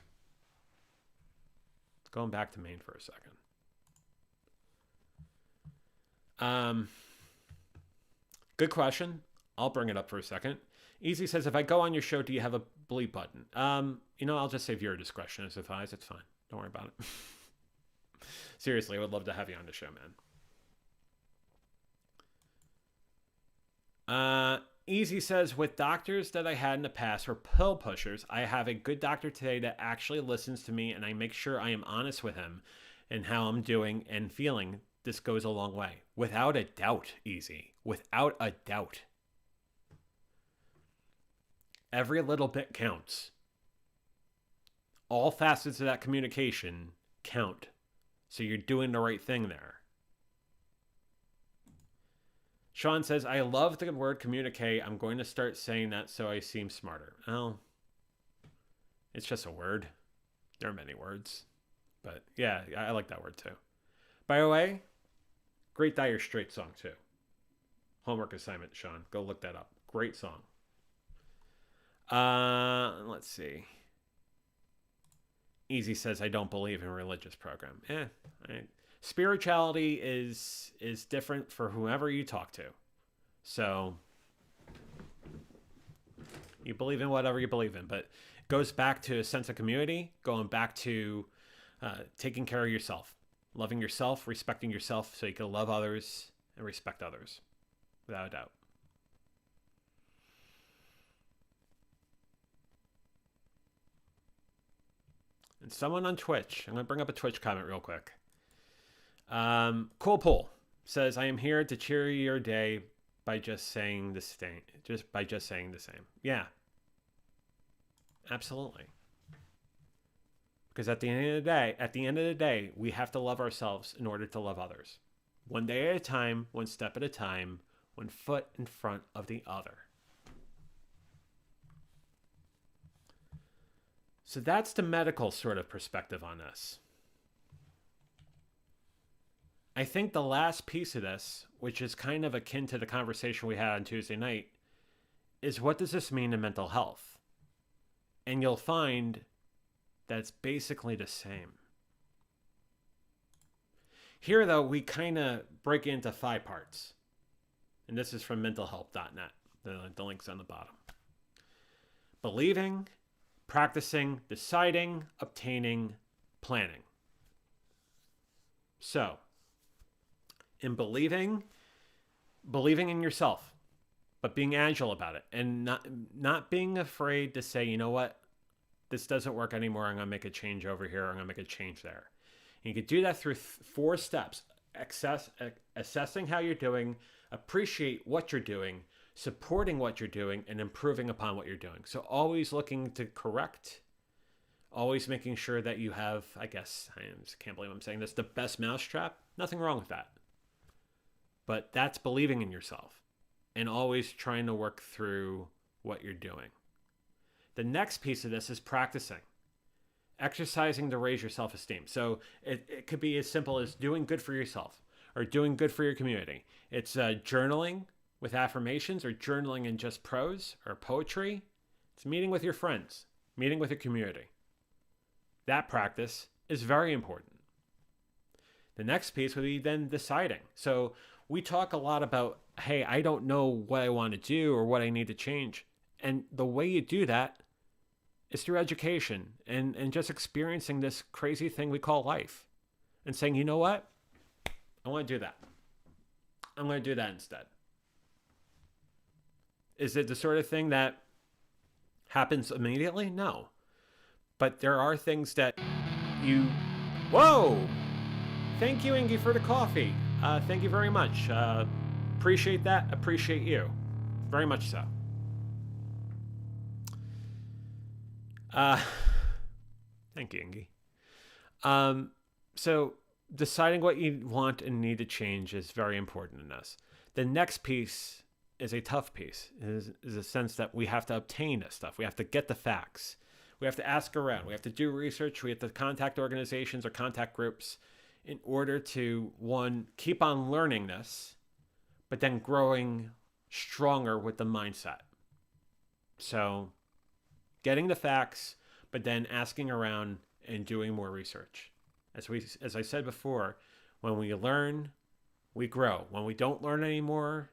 Going back to Maine for a second. Good question. I'll bring it up for a second. Easy says, if I go on your show, do you have a bleep button? I'll just say viewer discretion is advised. It's fine. Don't worry about it. Seriously, I would love to have you on the show, man. Easy says, with doctors that I had in the past were pill pushers, I have a good doctor today that actually listens to me, and I make sure I am honest with him and how I'm doing and feeling. This goes a long way. Without a doubt, Easy. Without a doubt. Every little bit counts. All facets of that communication count. So you're doing the right thing there. Sean says, I love the word communicate. I'm going to start saying that so I seem smarter. Oh, it's just a word. There are many words. But yeah, I like that word too. By the way, great Dire Straits song too. Homework assignment, Sean. Go look that up. Great song. Let's see. Easy says, I don't believe in religious program. Spirituality is different for whoever you talk to. So you believe in whatever you believe in, but it goes back to a sense of community, going back to taking care of yourself, loving yourself, respecting yourself so you can love others and respect others, without a doubt. And someone on Twitch, I'm going to bring up a Twitch comment real quick. Cool Pool says, I am here to cheer your day by just saying the same. Yeah, absolutely. Because at the end of the day, we have to love ourselves in order to love others. One day at a time, one step at a time, one foot in front of the other. So that's the medical sort of perspective on this. I think the last piece of this, which is kind of akin to the conversation we had on Tuesday night, is what does this mean to mental health? And you'll find that it's basically the same. Here, though, we kind of break it into 5 parts. And this is from mentalhealth.net. The link's on the bottom. Believing, practicing, deciding, obtaining, planning. So, in believing in yourself, but being agile about it and not being afraid to say, you know what, this doesn't work anymore. I'm going to make a change over here. I'm going to make a change there. And you can do that through 4 steps. Assessing how you're doing, appreciate what you're doing, supporting what you're doing, and improving upon what you're doing. So always looking to correct, always making sure that you have, I just can't believe I'm saying this, the best mousetrap. Nothing wrong with that. But that's believing in yourself and always trying to work through what you're doing. The next piece of this is practicing. Exercising to raise your self-esteem. So it could be as simple as doing good for yourself or doing good for your community. It's journaling with affirmations or journaling in just prose or poetry. It's meeting with your friends, meeting with your community. That practice is very important. The next piece would be then deciding. So we talk a lot about, hey, I don't know what I want to do or what I need to change. And the way you do that is through education and just experiencing this crazy thing we call life and saying, you know what? I want to do that. I'm going to do that instead. Is it the sort of thing that happens immediately? No. But there are things that Whoa! Thank you, Ingy, for the coffee. Thank you very much. Appreciate that. Appreciate you. Very much so. Thank you, Ingy. So deciding what you want and need to change is very important in this. The next piece is a tough piece, is a sense that we have to obtain this stuff. We have to get the facts. We have to ask around. We have to do research. We have to contact organizations or contact groups in order to, one, keep on learning this, but then growing stronger with the mindset. So getting the facts, but then asking around and doing more research. As I said before, when we learn, we grow. When we don't learn anymore,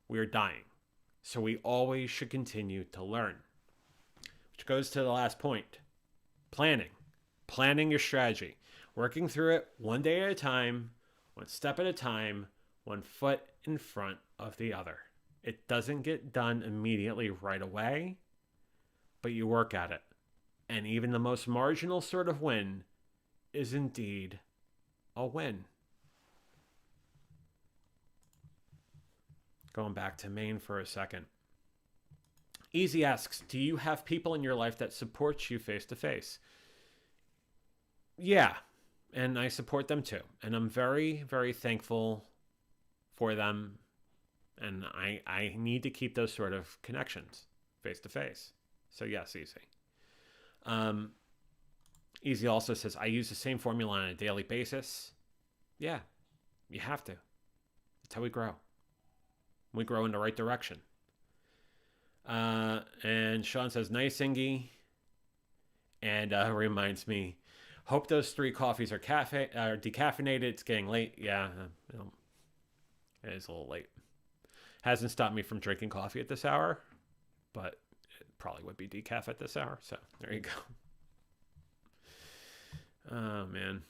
we are dying. So we always should continue to learn. Which goes to the last point. Planning your strategy. Working through it one day at a time, one step at a time, one foot in front of the other. It doesn't get done immediately right away, but you work at it. And even the most marginal sort of win is indeed a win. Going back to Maine for a second. Easy asks, do you have people in your life that support you face to face? Yeah, and I support them too. And I'm very, very thankful for them. And I need to keep those sort of connections face to face. So yes, Easy. Easy also says, I use the same formula on a daily basis. Yeah, you have to. That's how we grow. We grow in the right direction. And Sean says, nice, Ingy. And reminds me, hope those 3 coffees are decaffeinated. It's getting late. Yeah, it is a little late. Hasn't stopped me from drinking coffee at this hour, but it probably would be decaf at this hour. So there you go. Oh, man.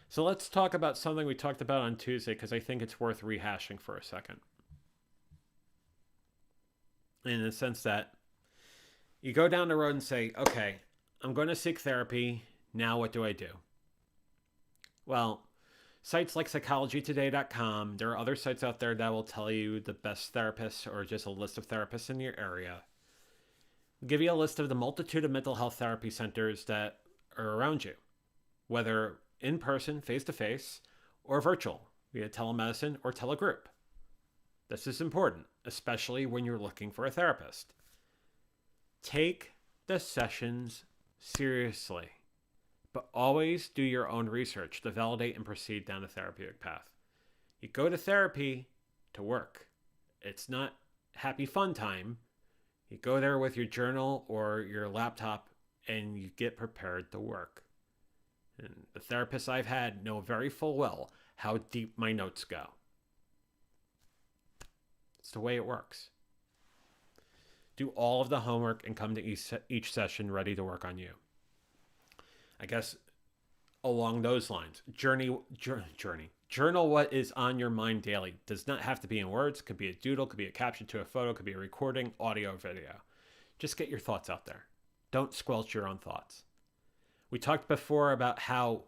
So let's talk about something we talked about on Tuesday, because I think it's worth rehashing for a second. In the sense that you go down the road and say, okay, I'm going to seek therapy. Now what do I do? Well, sites like psychologytoday.com, there are other sites out there that will tell you the best therapists or just a list of therapists in your area. I'll give you a list of the multitude of mental health therapy centers that are around you, whether in person, face-to-face, or virtual, via telemedicine or telegroup. This is important, especially when you're looking for a therapist. Take the sessions seriously, but always do your own research to validate and proceed down the therapeutic path. You go to therapy to work. It's not happy fun time. You go there with your journal or your laptop and you get prepared to work. And the therapists I've had know very full well how deep my notes go. It's the way it works. Do all of the homework and come to each session ready to work on you. I guess along those lines, journal what is on your mind daily. Does not have to be in words. Could be a doodle, could be a caption to a photo, could be a recording, audio, video. Just get your thoughts out there. Don't squelch your own thoughts. We talked before about how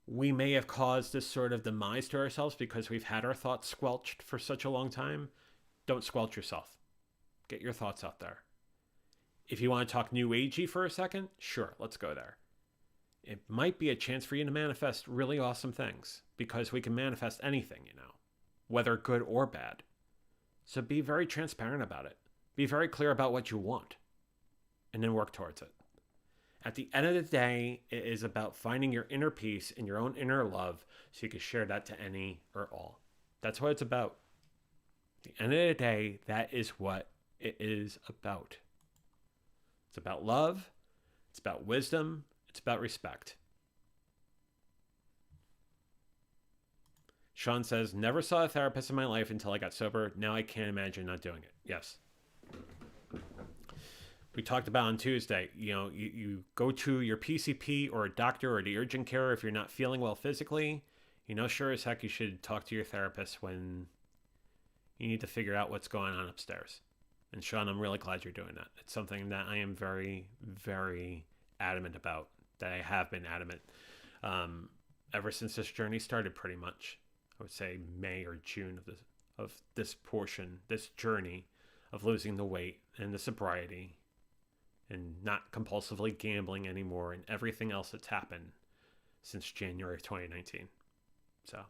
we may have caused this sort of demise to ourselves because we've had our thoughts squelched for such a long time. Don't squelch yourself. Get your thoughts out there. If you want to talk new agey for a second, sure, let's go there. It might be a chance for you to manifest really awesome things, because we can manifest anything, whether good or bad. So be very transparent about it. Be very clear about what you want, and then work towards it. At the end of the day, it is about finding your inner peace and your own inner love so you can share that to any or all. That's what it's about. At the end of the day, that is what it is about. It's about love. It's about wisdom. It's about respect. Sean says, never saw a therapist in my life until I got sober. Now I can't imagine not doing it. Yes. We talked about on Tuesday, you go to your PCP or a doctor or the urgent care if you're not feeling well physically. Sure as heck you should talk to your therapist when you need to figure out what's going on upstairs. And Sean, I'm really glad you're doing that. It's something that I am very, very adamant about, that I have been adamant ever since this journey started, pretty much. I would say May or June of this journey of losing the weight and the sobriety and not compulsively gambling anymore and everything else that's happened since January of 2019. So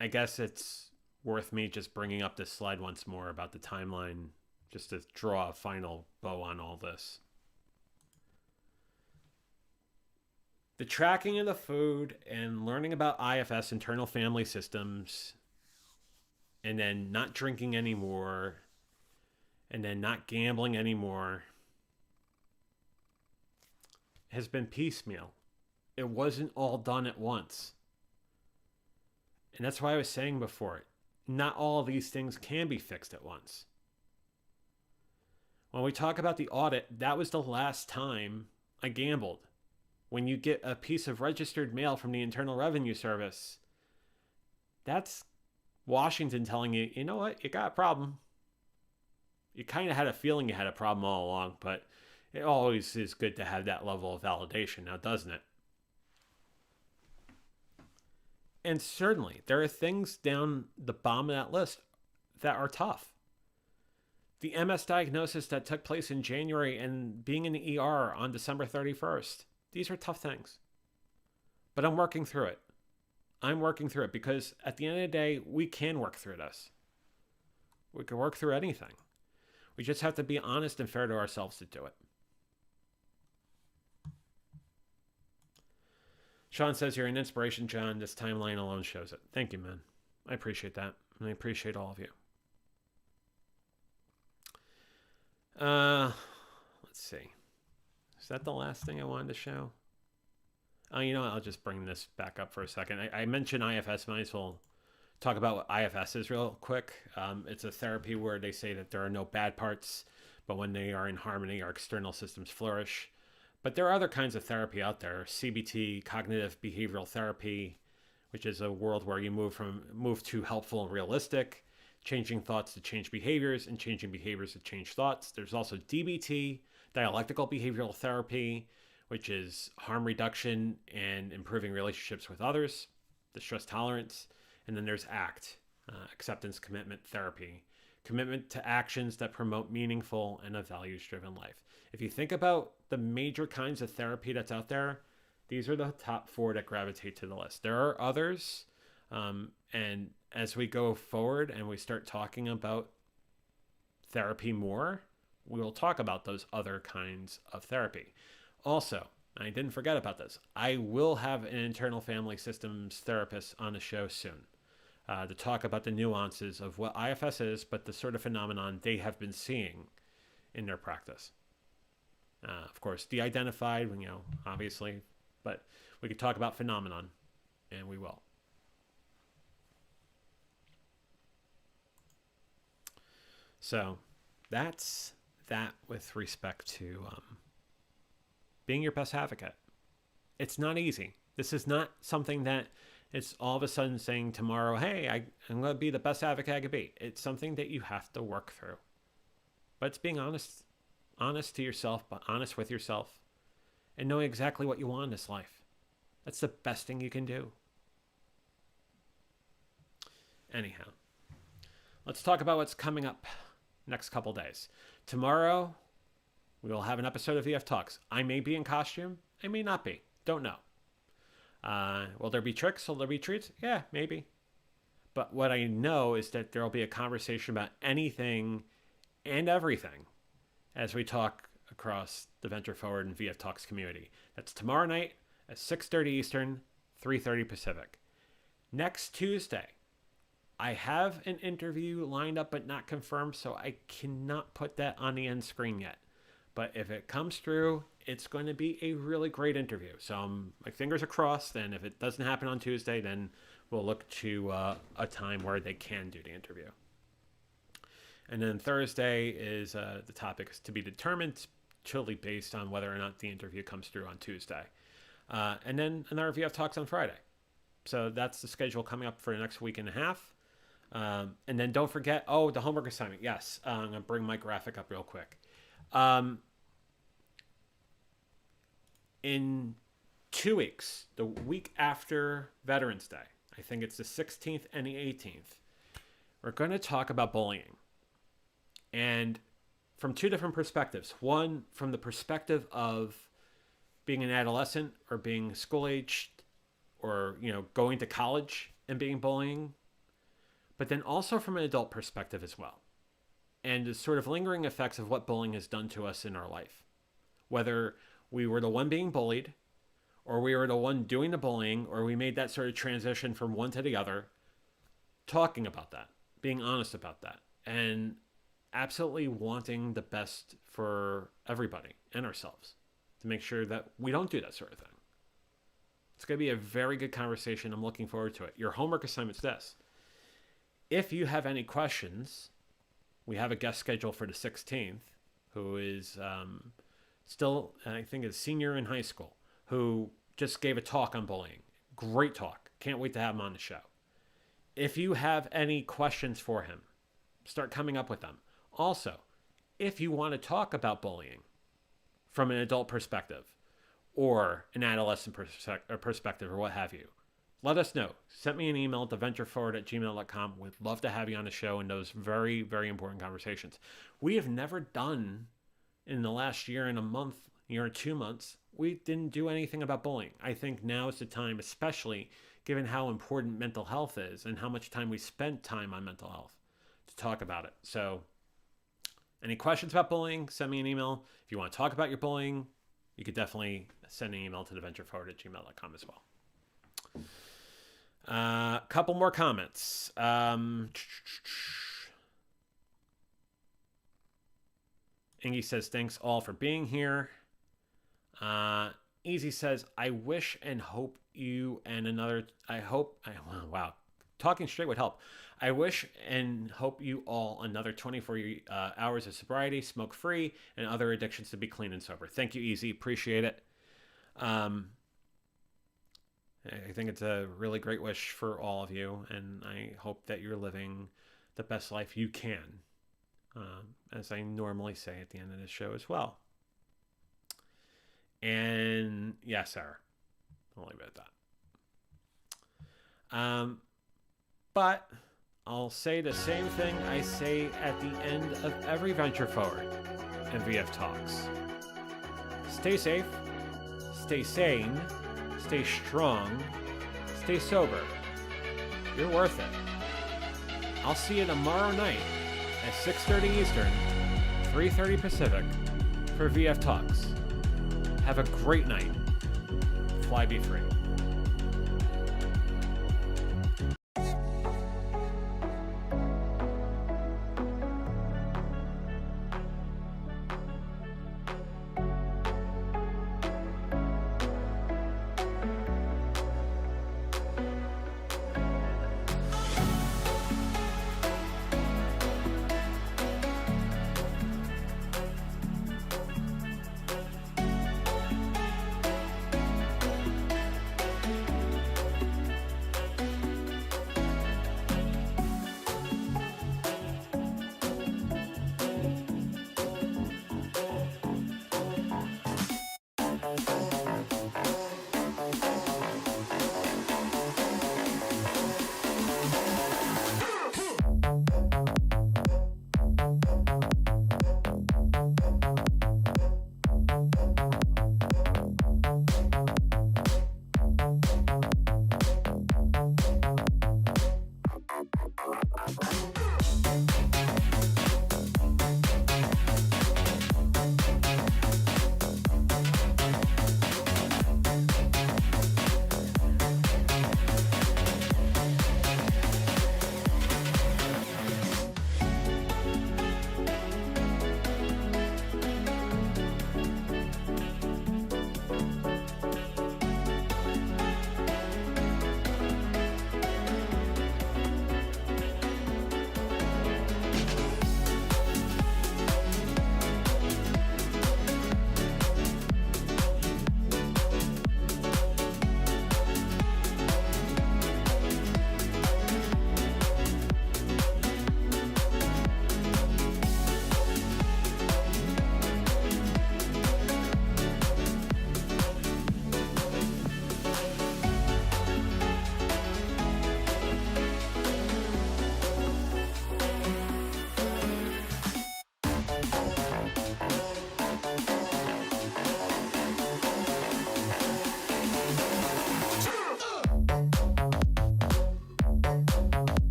I guess it's worth me just bringing up this slide once more about the timeline, just to draw a final bow on all this. The tracking of the food and learning about IFS, internal family systems, and then not drinking anymore, and then not gambling anymore, has been piecemeal. It wasn't all done at once. And that's why I was saying before, not all of these things can be fixed at once. When we talk about the audit, that was the last time I gambled. When you get a piece of registered mail from the Internal Revenue Service, that's Washington telling you, you know what, you got a problem. You kind of had a feeling you had a problem all along, but it always is good to have that level of validation now, doesn't it? And certainly, there are things down the bottom of that list that are tough. The MS diagnosis that took place in January and being in the ER on December 31st, these are tough things. But I'm working through it. I'm working through it because at the end of the day, we can work through this. We can work through anything. We just have to be honest and fair to ourselves to do it. Sean says you're an inspiration, John. This timeline alone shows it. Thank you, man. I appreciate that. And I appreciate all of you. Let's see. Is that the last thing I wanted to show? Oh, you know what? I'll just bring this back up for a second. I mentioned IFS. Might as well talk about what IFS is real quick. It's a therapy where they say that there are no bad parts, but when they are in harmony, our external systems flourish. But there are other kinds of therapy out there. CBT, cognitive behavioral therapy, which is a world where you move to helpful and realistic, changing thoughts to change behaviors, and changing behaviors to change thoughts. There's also DBT, dialectical behavioral therapy, which is harm reduction and improving relationships with others, the stress tolerance. And then there's ACT, acceptance commitment therapy, commitment to actions that promote meaningful and a values-driven life. If you think about the major kinds of therapy that's out there, these are the top 4 that gravitate to the list. There are others, and as we go forward and we start talking about therapy more, we will talk about those other kinds of therapy. Also, I didn't forget about this. I will have an internal family systems therapist on the show soon to talk about the nuances of what IFS is, but the sort of phenomenon they have been seeing in their practice. Of course, de-identified, obviously, but we could talk about phenomenon, and we will. So that's that with respect to being your best advocate. It's not easy. This is not something that it's all of a sudden saying tomorrow, hey, I'm going to be the best advocate I could be. It's something that you have to work through. But it's being honest to yourself, but honest with yourself, and knowing exactly what you want in this life. That's the best thing you can do. Anyhow, let's talk about what's coming up next couple days. Tomorrow, we will have an episode of VF Talks. I may be in costume. I may not be. Don't know. Will there be tricks? Will there be treats? Yeah, maybe. But what I know is that there will be a conversation about anything and everything as we talk across the Venture Forward and VF Talks community. That's tomorrow night at 6:30 Eastern, 3:30 Pacific. Next Tuesday, I have an interview lined up but not confirmed, so I cannot put that on the end screen yet. But if it comes through, it's going to be a really great interview. So my fingers are crossed, and if it doesn't happen on Tuesday, then we'll look to a time where they can do the interview. And then Thursday is the topic is to be determined, totally based on whether or not the interview comes through on Tuesday. And then another VF Talks on Friday. So that's the schedule coming up for the next week and a half. And then don't forget, the homework assignment. Yes, I'm going to bring my graphic up real quick. In 2 weeks, the week after Veterans Day, I think it's the 16th and the 18th, we're going to talk about bullying. And from 2 different perspectives. One, from the perspective of being an adolescent or being school-aged or, going to college and being bullying. But then also from an adult perspective as well. And the sort of lingering effects of what bullying has done to us in our life. Whether we were the one being bullied, or we were the one doing the bullying, or we made that sort of transition from one to the other, talking about that, being honest about that, and absolutely wanting the best for everybody and ourselves to make sure that we don't do that sort of thing. It's going to be a very good conversation. I'm looking forward to it. Your homework assignment's this. If you have any questions, we have a guest scheduled for the 16th. who is still, I think, a senior in high school, who just gave a talk on bullying. Great talk. Can't wait to have him on the show. If you have any questions for him, start coming up with them. Also, if you want to talk about bullying from an adult perspective or an adolescent perspective or what have you, let us know. Send me an email to ventureforward@gmail.com. We'd love to have you on the show in those very, very important conversations. We have never done, in the last year and a month, year or 2 months, we didn't do anything about bullying. I think now is the time, especially given how important mental health is and how much time we spent time on mental health, to talk about it. So any questions about bullying, send me an email. If you want to talk about your bullying, you could definitely send an email to theventureforward@gmail.com as well. Couple more comments. Ingy says, thanks all for being here. Easy says, I wish and hope you and another, wow, talking straight would help. I wish and hope you all another 24 hours of sobriety, smoke free, and other addictions to be clean and sober. Thank you, Easy. Appreciate it. I think it's a really great wish for all of you, and I hope that you're living the best life you can, as I normally say at the end of this show as well. And yeah, Sarah, I'll leave it at that. But I'll say the same thing I say at the end of every Venture Forward and VF Talks. Stay safe, stay sane, stay strong, stay sober. You're worth it. I'll see you tomorrow night at 6:30 Eastern, 3:30 Pacific for VF Talks. Have a great night. Fly be free.